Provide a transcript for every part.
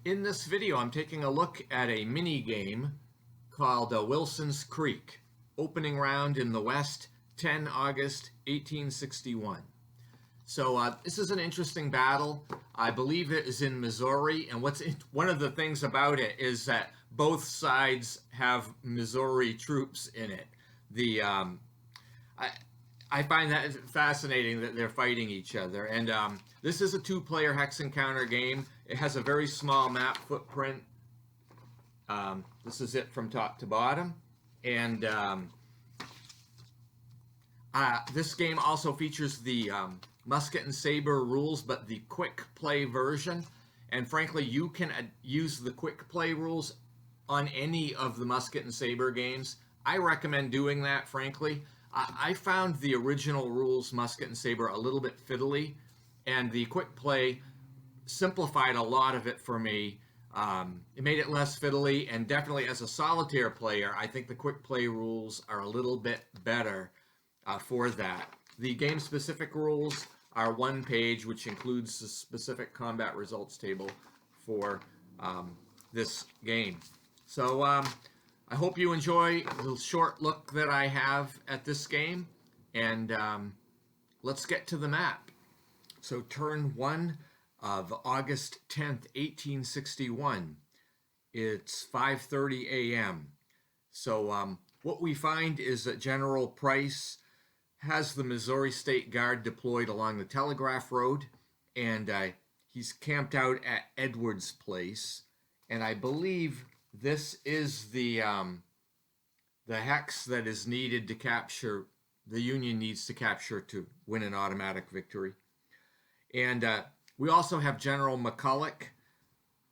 In this video, I'm taking a look at a mini game called Wilson's Creek, opening round in the West, 10 August 1861. So this is an interesting battle. I believe it is in Missouri, and one of the things about it is that both sides have Missouri troops in it. I find that fascinating that they're fighting each other. And this is a two-player hex encounter game. It has a very small map footprint. This is it from top to bottom. And this game also features the Musket and Sabre rules, but the quick play version. And frankly, you can use the quick play rules on any of the Musket and Sabre games. I recommend doing that, frankly. I found the original rules, Musket and Sabre, a little bit fiddly, and the quick play simplified a lot of it for me. It made it less fiddly, and definitely as a solitaire player, I think the quick play rules are a little bit better for that. The game-specific rules are one page, which includes the specific combat results table for this game. So I hope you enjoy the short look that I have at this game, and let's get to the map. So turn 1 of August 10th, 1861. It's 5:30 a.m. So what we find is that General Price has the Missouri State Guard deployed along the Telegraph Road, and he's camped out at Edwards Place, and I believe this is the hex that is needed to capture, the Union needs to capture to win an automatic victory. And we also have General McCulloch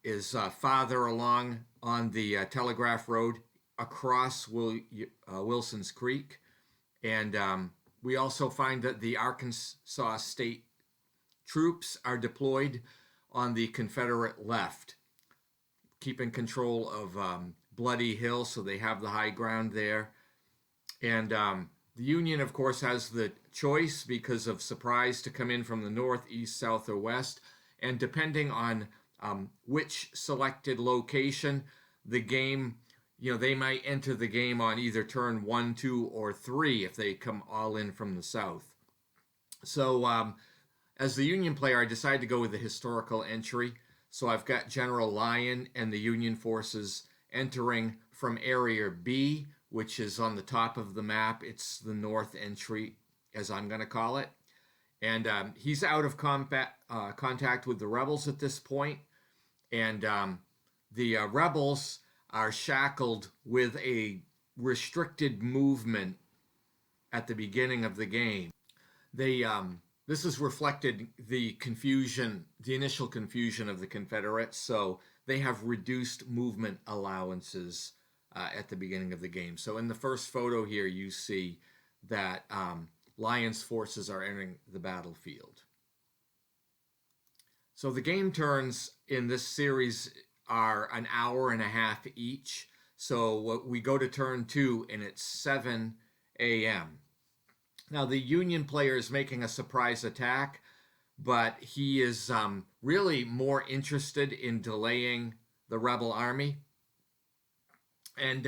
is farther along on the Telegraph Road across Wilson's Creek. And we also find that the Arkansas State troops are deployed on the Confederate left, keeping control of Bloody Hill, so they have the high ground there. And the Union, of course, has the choice because of surprise to come in from the north, east, south, or west. And depending on which selected location, the game, they might enter the game on either turn 1, 2, or 3 if they come all in from the south. So as the Union player, I decided to go with the historical entry. So I've got General Lyon and the Union forces entering from Area B, which is on the top of the map. It's the north entry, as I'm going to call it. And he's out of contact with the rebels at this point. And the rebels are shackled with a restricted movement at the beginning of the game. This has reflected the confusion, the initial confusion of the Confederates, so they have reduced movement allowances at the beginning of the game. So in the first photo here, you see that Lyon's forces are entering the battlefield. So the game turns in this series are an hour and a half each. So we go to turn 2, and it's 7 a.m. Now, the Union player is making a surprise attack, but he is really more interested in delaying the rebel army. And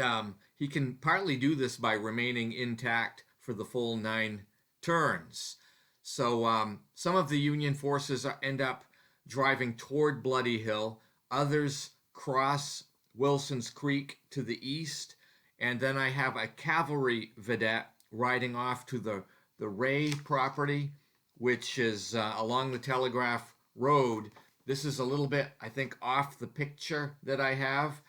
he can partly do this by remaining intact for the full 9 turns. So some of the Union forces end up driving toward Bloody Hill. Others cross Wilson's Creek to the east. And then I have a cavalry vedette riding off to the Ray property, which is along the Telegraph Road. This is a little bit, I think, off the picture that I have,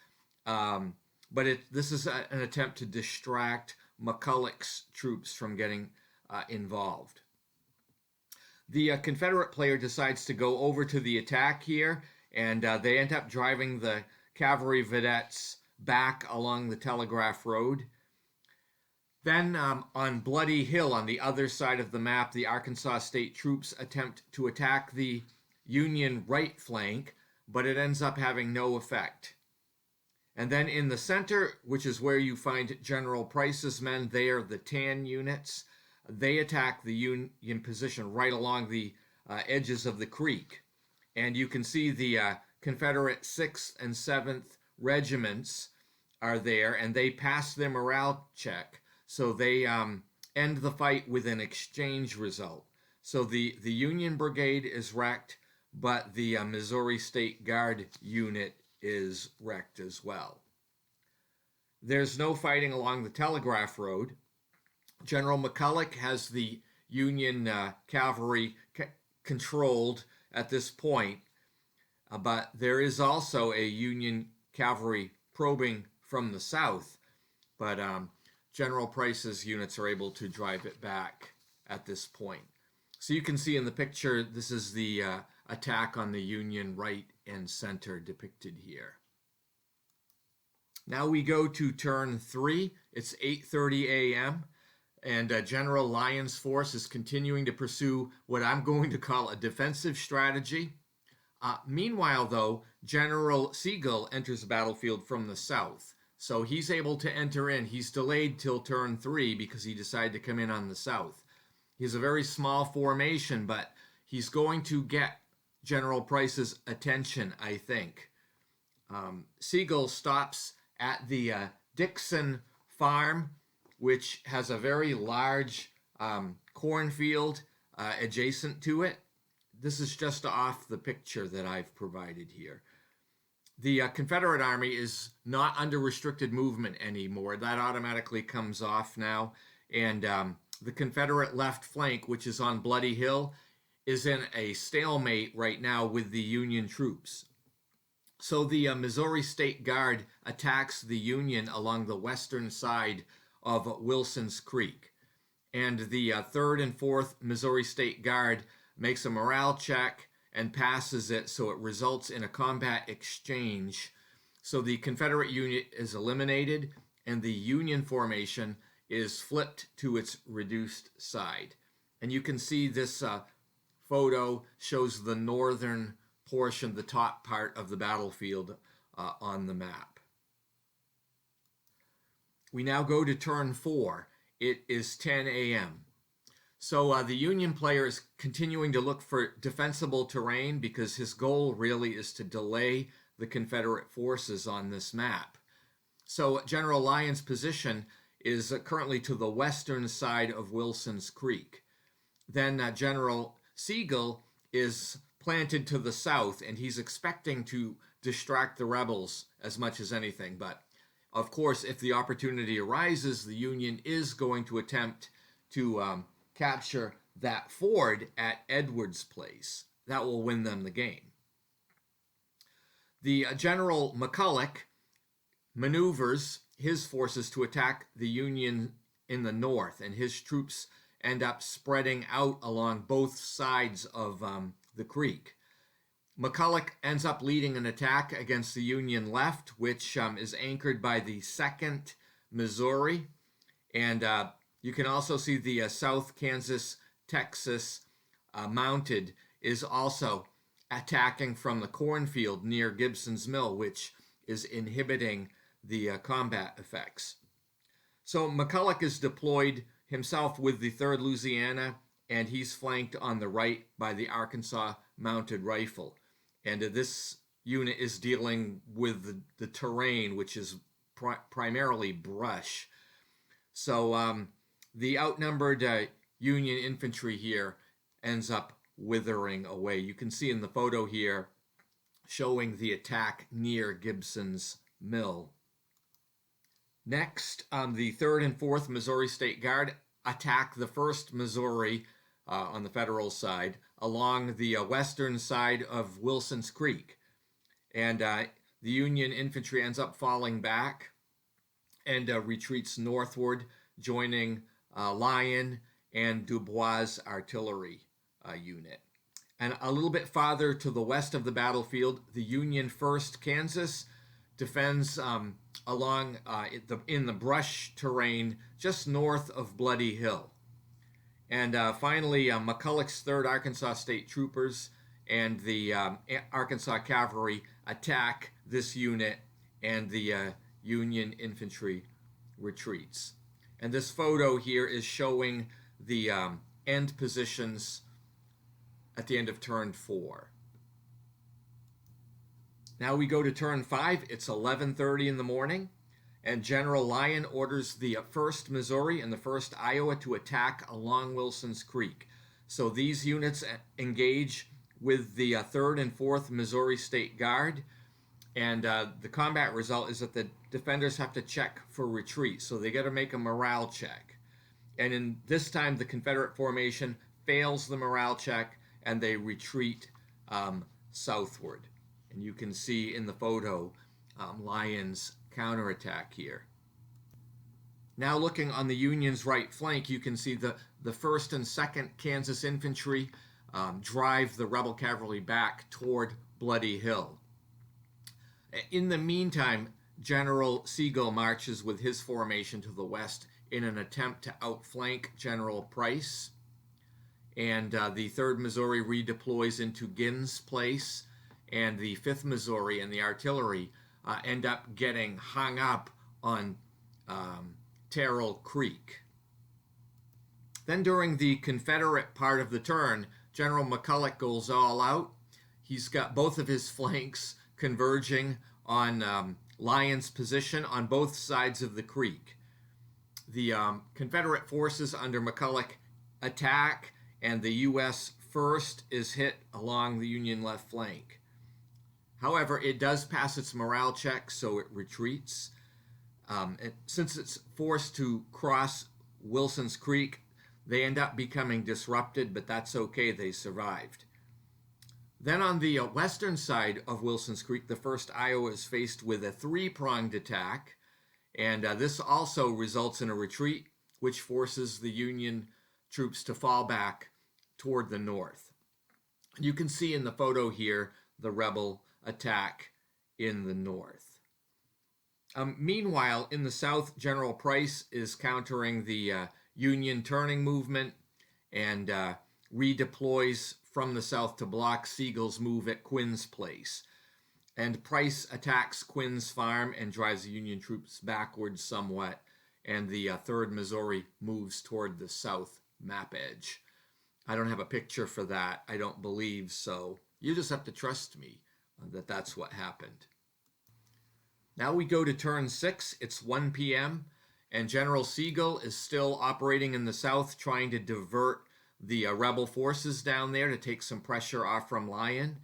but this is an attempt to distract McCulloch's troops from getting involved. The Confederate player decides to go over to the attack here, and they end up driving the cavalry vedettes back along the Telegraph Road. Then on Bloody Hill, on the other side of the map, the Arkansas State troops attempt to attack the Union right flank, but it ends up having no effect. And then in the center, which is where you find General Price's men, they are the tan units. They attack the Union position right along the edges of the creek. And you can see the Confederate 6th and 7th regiments are there, and they pass their morale check. So they end the fight with an exchange result. So the Union Brigade is wrecked, but the Missouri State Guard unit is wrecked as well. There's no fighting along the Telegraph Road. General McCulloch has the Union cavalry controlled at this point, but there is also a Union cavalry probing from the south, but General Price's units are able to drive it back at this point. So you can see in the picture, this is the attack on the Union right and center depicted here. Now we go to turn 3. It's 8:30 a.m. and General Lyon's force is continuing to pursue what I'm going to call a defensive strategy. Meanwhile, though, General Sigel enters the battlefield from the south. So he's able to enter in. He's delayed till turn 3 because he decided to come in on the south. He's a very small formation, but he's going to get General Price's attention, I think. Sigel stops at the Dixon farm, which has a very large cornfield adjacent to it. This is just off the picture that I've provided here. The Confederate Army is not under restricted movement anymore. That automatically comes off now. And the Confederate left flank, which is on Bloody Hill, is in a stalemate right now with the Union troops. So the Missouri State Guard attacks the Union along the western side of Wilson's Creek. And the 3rd and 4th Missouri State Guard makes a morale check and passes it, so it results in a combat exchange. So the Confederate unit is eliminated, and the Union formation is flipped to its reduced side. And you can see this photo shows the northern portion, the top part of the battlefield on the map. We now go to turn 4. It is 10 a.m. So the Union player is continuing to look for defensible terrain because his goal really is to delay the Confederate forces on this map. So General Lyon's position is currently to the western side of Wilson's Creek. Then General Sigel is planted to the south, and he's expecting to distract the rebels as much as anything. But of course, if the opportunity arises, the Union is going to attempt to capture that ford at Edwards Place. That will win them the game. The General McCulloch maneuvers his forces to attack the Union in the north, and his troops end up spreading out along both sides of the creek. McCulloch ends up leading an attack against the Union left, which is anchored by the 2nd Missouri, and you can also see the South Kansas, Texas Mounted is also attacking from the cornfield near Gibson's Mill, which is inhibiting the combat effects. So McCulloch is deployed himself with the 3rd Louisiana, and he's flanked on the right by the Arkansas Mounted Rifle. And this unit is dealing with the terrain, which is primarily brush. So the outnumbered Union infantry here ends up withering away. You can see in the photo here showing the attack near Gibson's Mill. Next, the 3rd and 4th Missouri State Guard attack the 1st Missouri on the federal side along the western side of Wilson's Creek. And the Union infantry ends up falling back and retreats northward, joining Lyon and Dubois' artillery unit. And a little bit farther to the west of the battlefield, the Union 1st Kansas defends along in the brush terrain just north of Bloody Hill. And finally, McCulloch's 3rd Arkansas State Troopers and the Arkansas Cavalry attack this unit, and the Union infantry retreats. And this photo here is showing the end positions at the end of turn 4. Now we go to turn 5. It's 11:30 in the morning, and General Lyon orders the 1st Missouri and the 1st Iowa to attack along Wilson's Creek. So these units engage with the 3rd and 4th Missouri State Guard, and the combat result is that the defenders have to check for retreat, so they got to make a morale check. And in this time, the Confederate formation fails the morale check, and they retreat southward. And you can see in the photo Lyon's counterattack here. Now looking on the Union's right flank, you can see the 1st and 2nd Kansas Infantry drive the rebel cavalry back toward Bloody Hill. In the meantime, General Sigel marches with his formation to the west in an attempt to outflank General Price. And the 3rd Missouri redeploys into Ginn's Place, and the 5th Missouri and the artillery end up getting hung up on Terrell Creek. Then during the Confederate part of the turn, General McCulloch goes all out. He's got both of his flanks converging on Lyon's position on both sides of the creek. The Confederate forces under McCulloch attack, and the U.S. 1st is hit along the Union left flank. However, it does pass its morale check, so it retreats. Since it's forced to cross Wilson's Creek, they end up becoming disrupted, but that's okay, they survived. Then on the western side of Wilson's Creek, the 1st Iowa is faced with a 3-pronged attack, and this also results in a retreat, which forces the Union troops to fall back toward the north. You can see in the photo here the rebel attack in the north. Meanwhile, in the south, General Price is countering the Union turning movement and redeploys from the south to block Sigel's move at Quinn's Place. And Price attacks Quinn's farm and drives the Union troops backwards somewhat, and the 3rd Missouri moves toward the south map edge. I don't have a picture for that, I don't believe, so you just have to trust me that that's what happened. Now we go to turn 6. It's 1 p.m. and General Sigel is still operating in the south, trying to divert the rebel forces down there to take some pressure off from Lyon.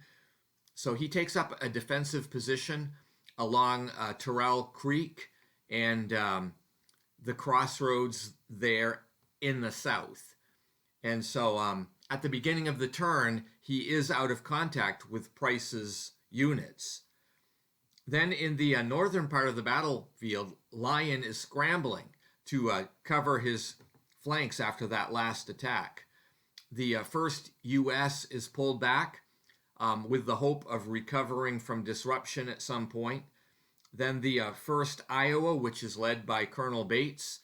So he takes up a defensive position along Terrell Creek and the crossroads there in the south. And so at the beginning of the turn, he is out of contact with Price's units. Then in the northern part of the battlefield, Lyon is scrambling to cover his flanks after that last attack. The 1st U.S. is pulled back with the hope of recovering from disruption at some point. Then the 1st Iowa, which is led by Colonel Bates,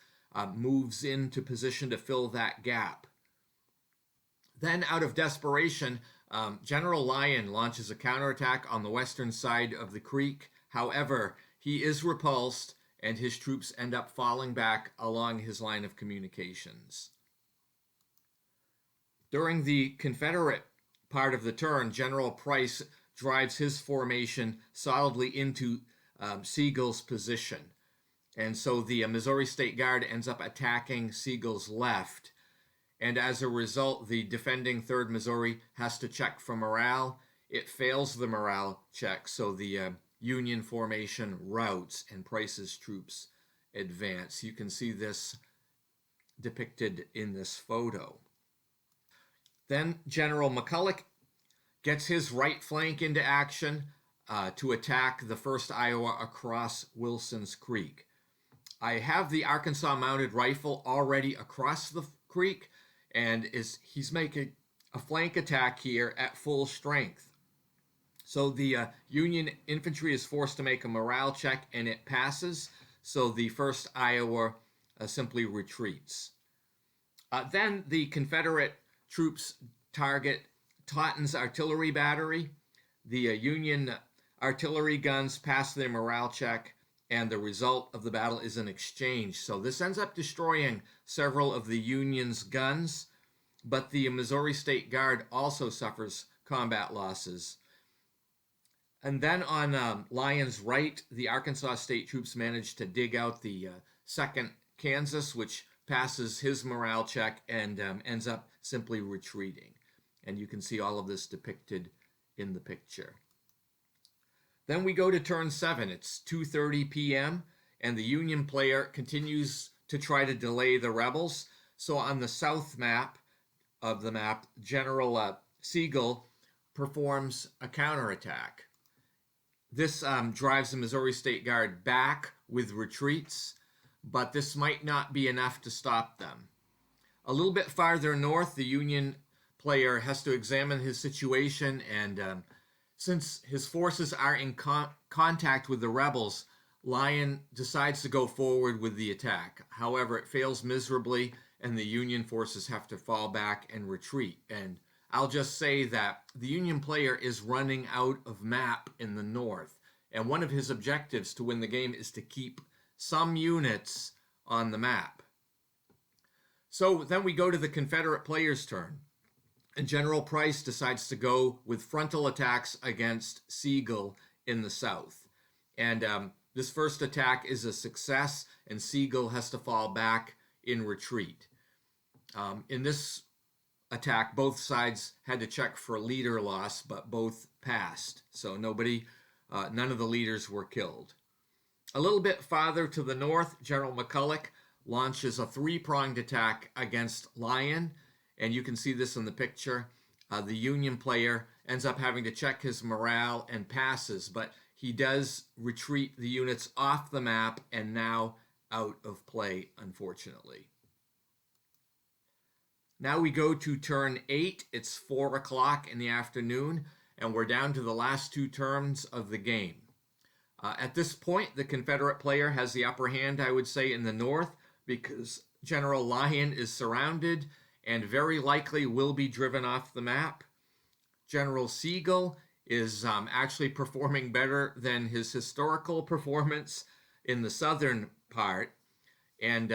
moves into position to fill that gap. Then, out of desperation, General Lyon launches a counterattack on the western side of the creek. However, he is repulsed, and his troops end up falling back along his line of communications. During the Confederate part of the turn, General Price drives his formation solidly into Sigel's position. And so the Missouri State Guard ends up attacking Sigel's left. And as a result, the defending 3rd Missouri has to check for morale. It fails the morale check, so the Union formation routs and Price's troops advance. You can see this depicted in this photo. Then General McCulloch gets his right flank into action to attack the 1st Iowa across Wilson's Creek. I have the Arkansas Mounted Rifle already across the creek, and he's making a flank attack here at full strength. So the Union infantry is forced to make a morale check, and it passes, so the 1st Iowa simply retreats. Then the Confederate troops target Taughton's artillery battery. The Union artillery guns pass their morale check, and the result of the battle is an exchange. So this ends up destroying several of the Union's guns, but the Missouri State Guard also suffers combat losses. And then on Lion's right, the Arkansas State troops managed to dig out the 2nd Kansas, which passes his morale check and ends up simply retreating. And you can see all of this depicted in the picture. Then we go to turn 7. It's 2:30 p.m. and the Union player continues to try to delay the rebels. So on the south map of the map, General Sigel performs a counterattack. This drives the Missouri State Guard back with retreats, but this might not be enough to stop them. A little bit farther north, the Union player has to examine his situation, and since his forces are in contact with the rebels, Lyon decides to go forward with the attack. However, it fails miserably, and the Union forces have to fall back and retreat. And I'll just say that the Union player is running out of map in the north, and one of his objectives to win the game is to keep some units on the map. So then we go to the Confederate player's turn, and General Price decides to go with frontal attacks against Sigel in the south. And this first attack is a success, and Sigel has to fall back in retreat. In this attack, both sides had to check for leader loss, but both passed. So none of the leaders were killed. A little bit farther to the north, General McCulloch launches a 3-pronged attack against Lyon, and you can see this in the picture. The Union player ends up having to check his morale and passes, but he does retreat the units off the map and now out of play, unfortunately. Now we go to turn 8. It's 4 o'clock in the afternoon, and we're down to the last 2 turns of the game. At this point, the Confederate player has the upper hand, I would say, in the north, because General Lyon is surrounded and very likely will be driven off the map. General Sigel is actually performing better than his historical performance in the southern part, and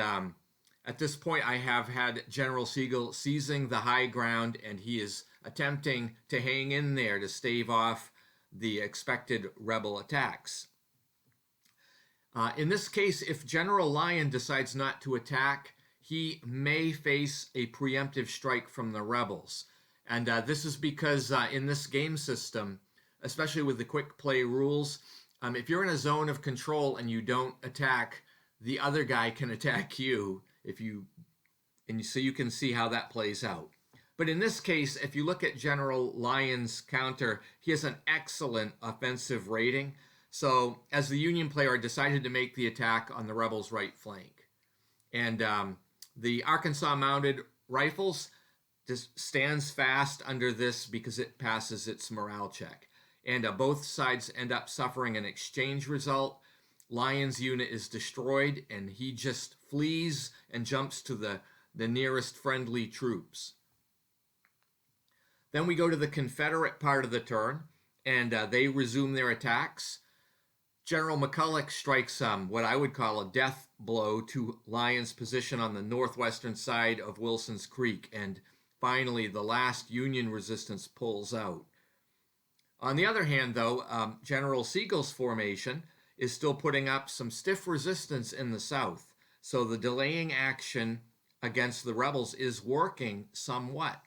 at this point, I have had General Sigel seizing the high ground, and he is attempting to hang in there to stave off the expected rebel attacks. In this case, if General Lyon decides not to attack, he may face a preemptive strike from the rebels. And this is because in this game system, especially with the quick play rules, if you're in a zone of control and you don't attack, the other guy can attack you. So you can see how that plays out. But in this case, if you look at General Lyon's counter, he has an excellent offensive rating. So as the Union player, I decided to make the attack on the rebels' right flank. And the Arkansas Mounted Rifles just stands fast under this because it passes its morale check. And both sides end up suffering an exchange result. Lyon's unit is destroyed, and he just flees and jumps to the nearest friendly troops. Then we go to the Confederate part of the turn, and they resume their attacks. General McCulloch strikes what I would call a death blow to Lyon's position on the northwestern side of Wilson's Creek, and finally the last Union resistance pulls out. On the other hand, though, General Sigel's formation is still putting up some stiff resistance in the south, so the delaying action against the rebels is working somewhat.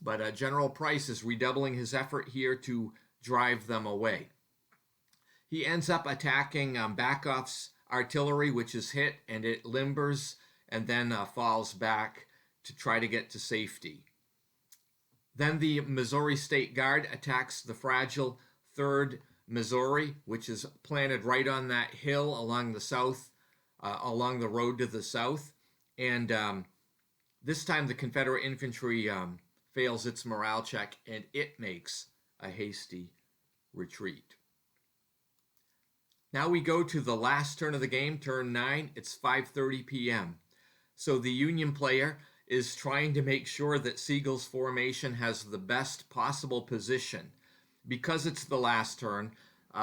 But General Price is redoubling his effort here to drive them away. He ends up attacking Backoff's artillery, which is hit, and it limbers and then falls back to try to get to safety. Then the Missouri State Guard attacks the fragile 3rd Missouri, which is planted right on that hill along the south, along the road to the south. And this time the Confederate infantry fails its morale check, and it makes a hasty retreat. Now we go to the last turn of the game, turn 9. It's 5:30 p.m. So the Union player is trying to make sure that Sigel's formation has the best possible position. Because it's the last turn,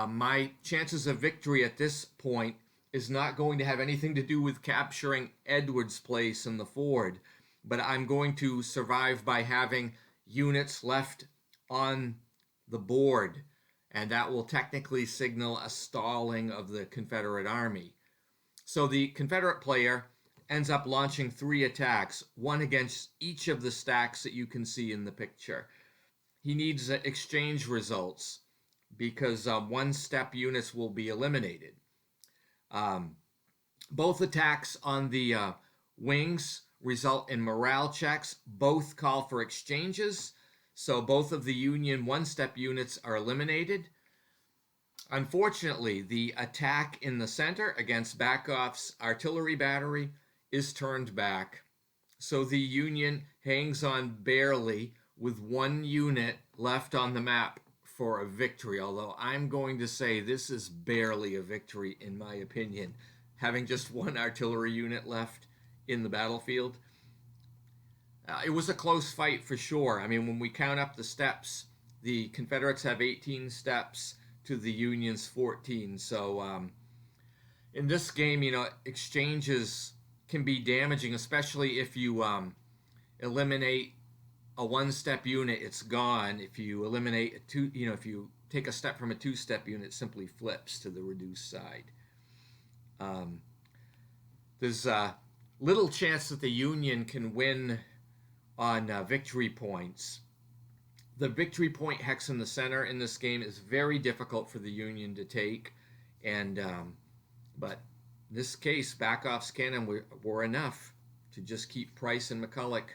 my chances of victory at this point is not going to have anything to do with capturing Edwards Place in the ford, but I'm going to survive by having units left on the board. and that will technically signal a stalling of the Confederate army. So the Confederate player ends up launching 3 attacks, one against each of the stacks that you can see in the picture. He needs exchange results because 1-step units will be eliminated. Both attacks on the wings result in morale checks. Both call for exchanges, so both of the Union 1-step units are eliminated. Unfortunately, the attack in the center against Backoff's artillery battery is turned back, so the Union hangs on barely with 1 unit left on the map for a victory, although I'm going to say this is barely a victory in my opinion, having just 1 artillery unit left in the battlefield. It was a close fight for sure. I mean, when we count up the steps, the Confederates have 18 steps to the Union's 14. So in this game, you know, exchanges can be damaging, especially if you eliminate a 1-step unit, it's gone. If you eliminate a 2, you know, if you take a step from a 2-step unit, it simply flips to the reduced side. There's little chance that the Union can win on victory points. The victory point hex in the center in this game is very difficult for the Union to take, and but in this case, Backoff's cannon were enough to just keep Price and McCulloch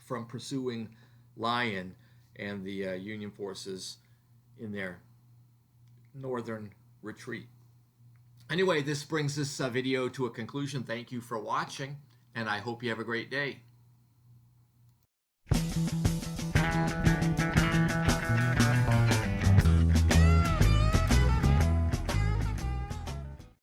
from pursuing Lyon and the Union forces in their northern retreat. Anyway, this brings this video to a conclusion. Thank you for watching, and I hope you have a great day.